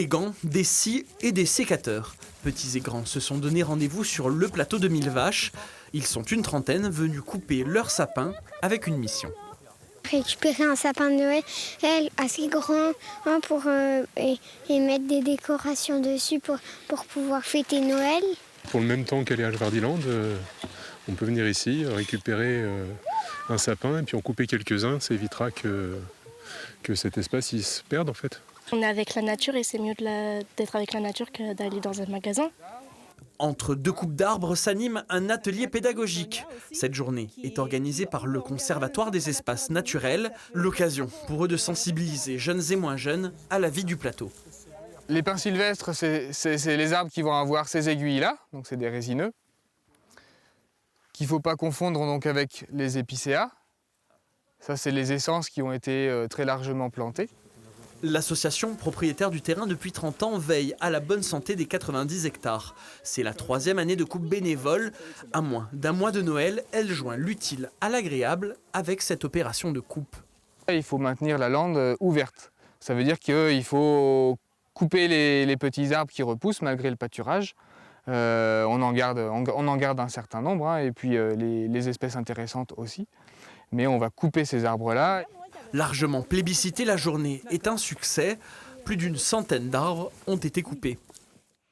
Des gants, des scies et des sécateurs. Petits et grands se sont donné rendez-vous sur le plateau de Mille Vaches. Ils sont une trentaine venus couper leur sapin avec une mission. Récupérer un sapin de Noël assez grand pour, et mettre des décorations dessus pour pouvoir fêter Noël. Pour le même temps qu'aller à Schwarzwald, on peut venir ici récupérer un sapin et puis en couper quelques-uns. Ça évitera que cet espace il se perde en fait. On est avec la nature et c'est mieux d'être avec la nature que d'aller dans un magasin. Entre deux coupes d'arbres s'anime un atelier pédagogique. Cette journée est organisée par le Conservatoire des espaces naturels, l'occasion pour eux de sensibiliser jeunes et moins jeunes à la vie du plateau. Les pins sylvestres, c'est les arbres qui vont avoir ces aiguilles-là, donc c'est des résineux, qu'il ne faut pas confondre donc avec les épicéas. Ça, c'est les essences qui ont été très largement plantées. L'association propriétaire du terrain depuis 30 ans veille à la bonne santé des 90 hectares. C'est la 3e année de coupe bénévole. À moins d'un mois de Noël, elle joint l'utile à l'agréable avec cette opération de coupe. Il faut maintenir la lande ouverte. Ça veut dire qu'il faut couper les petits arbres qui repoussent malgré le pâturage. On en garde un certain nombre, et puis les espèces intéressantes aussi. Mais on va couper ces arbres-là. Largement plébiscité, la journée est un succès. Plus d'une centaine d'arbres ont été coupés.